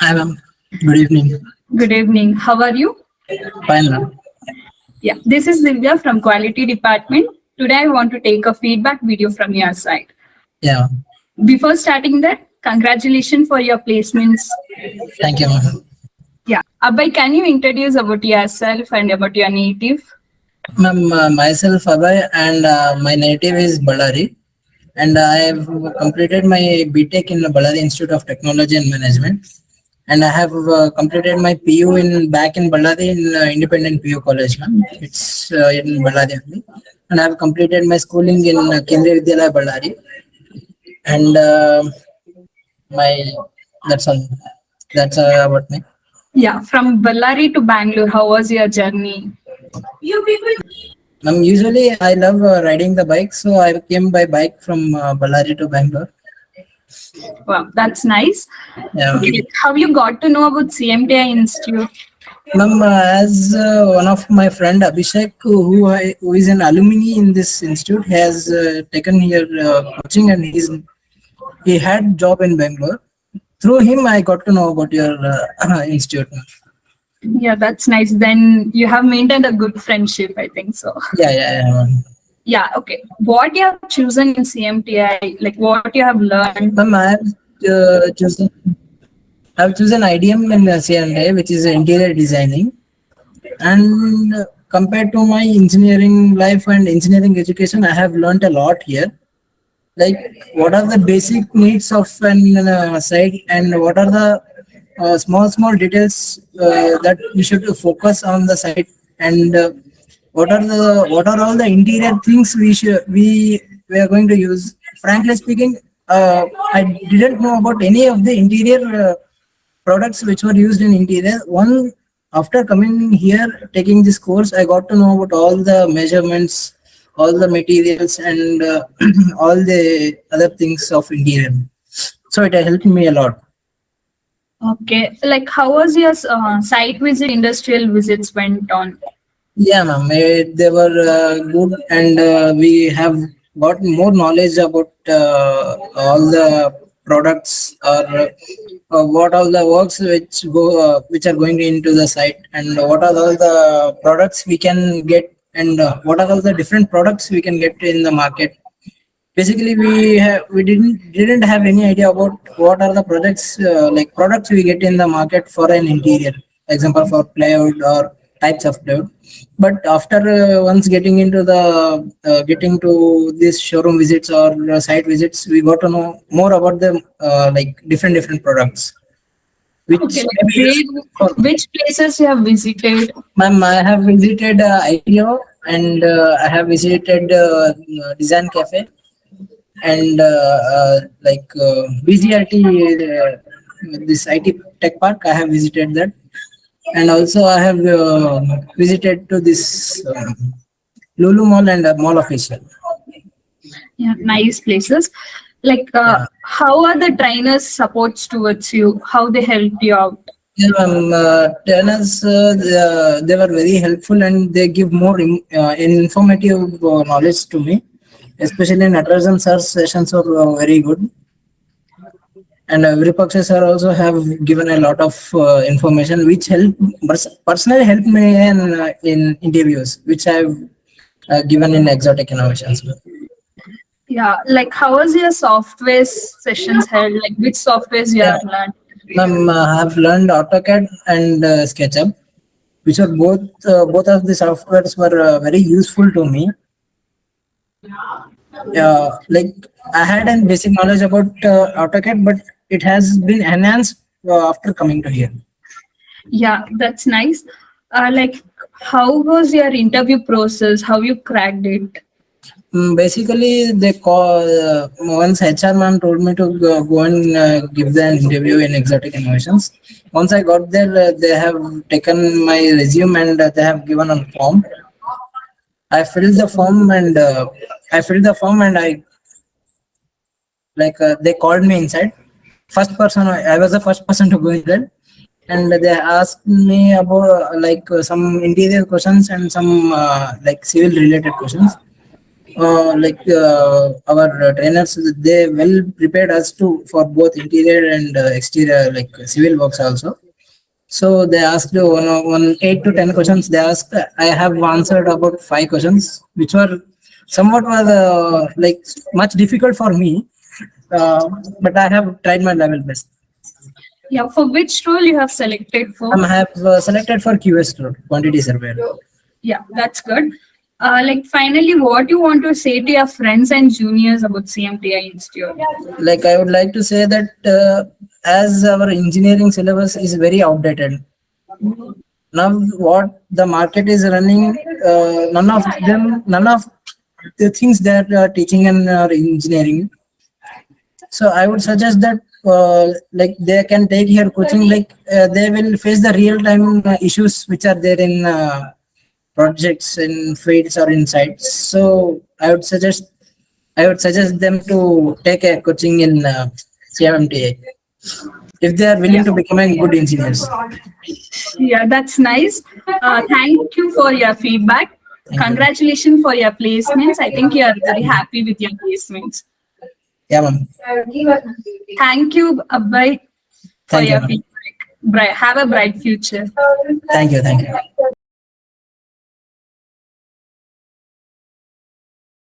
Hi, ma'am. Good evening. Good evening. How are you? Fine, ma'am. Yeah, this is Divya from Quality Department. Today I want to take a feedback video from your side. Yeah, Before starting that, congratulations for your placements. thank you, ma'am. Yeah, Abhay, can you introduce about yourself and about your native? Ma'am, myself Abhay, and my native is Ballari, and I have completed my BTech in Ballari Institute of Technology and Management, and I have completed my PU in back in Ballari in Independent PU College, ma'am. It's in Ballari only, and I have completed my schooling in Kendriya Vidyalaya Ballari, and my that's all. That's about me. Yeah, from Ballari to Bangalore, how was your journey? Usually I love riding the bike, so I came by bike from Ballari to Bangalore. Wow, that's nice. Yeah. Okay, how you got to know about CMTI Institute? As one of my friend Abhishek, who is an alumni in this institute, has taken here coaching, and he had job in Bangalore. Through him, I got to know about your institute. Yeah, that's nice. Then you have maintained a good friendship, I think so. Yeah. Yeah, okay. What you have chosen in CMTI, like what you have learned? I have chosen IDM in CNA, which is interior designing. And compared to my engineering life and engineering education, I have learned a lot here. Like, what are the basic needs of an site, and what are the small details that we should focus on the site, and what are all the interior things we are going to use. Frankly speaking, I didn't know about any of the interior products which were used in interior. One, after coming here taking this course, I got to know about all the measurements, all the materials, and all the other things of interior. So it helped me a lot. Okay, like how was your site visit, industrial visits went on? Yeah, ma'am. They were good, and we have got more knowledge about all the products, or what all the works which are going into the site, and what are all the products we can get, and what are all the different products we can get in the market. Basically, we didn't have any idea about what are the products we get in the market for an interior, example for plywood or types of plywood. But after once getting to these showroom visits or site visits, we got to know more about the different products which Okay, like can be used for. which places you have visited? Ma'am, I have visited ITO, and I have visited Design Cafe, and BGRT, this IT Tech Park. I have visited that, and also I have visited to this Lulu Mall and Mall of Asia. Yeah, nice places. Like Yeah. how are the trainers supports towards you? How they help you out? Yeah, trainers, they were very helpful, and they give more informative knowledge to me. Especially Natarajan sir's sessions were very good, and Virupaksha sir also have given a lot of information which personally helped me in interviews which I've given in exotic innovations. Yeah, like how was your software sessions held? Like which softwares you Yeah, have learned? I have learned AutoCAD and SketchUp, which are both of the softwares were very useful to me. Like, I had a basic knowledge about AutoCAD, but it has been enhanced after coming to here. Yeah, that's nice. Like how was your interview process? How you cracked it? Basically, they call once HR ma'am told me to go and give the interview in Exotic Innovations. Once I got there, they have taken my resume, and they have given a form. I filled the form, and I they called me inside. First person, I was the first person to go inside, and they asked me about some interior questions and some civil related questions. our trainers, they well prepared us to for both interior and exterior, like civil works also. So they asked one 8 to 10 questions. They asked. I have answered about 5 questions, which were somewhat was like much difficult for me, uh, but I have tried my level best. Yeah, for which role you have selected for? I have selected for QS role, quantity surveyor. Yeah, that's good. Like finally, what you want to say to your friends and juniors about CMTI Institute? Like I would like to say that as our engineering syllabus is very outdated now, what the market is running, none of the things that are teaching in engineering. So I would suggest that like they can take here coaching, like they will face the real time issues which are there in projects in fields or in sites. So I would suggest them to take a coaching in CMTI if they are willing Yeah, to becoming good engineers. yeah, that's nice. Thank you for your feedback. Thank you. Congratulations for your placements. I think you are very happy with your placements. Yeah, ma'am. Thank you, Abhay, for Thank you, your ma'am. feedback. Have a bright future. Thank you. Thank you.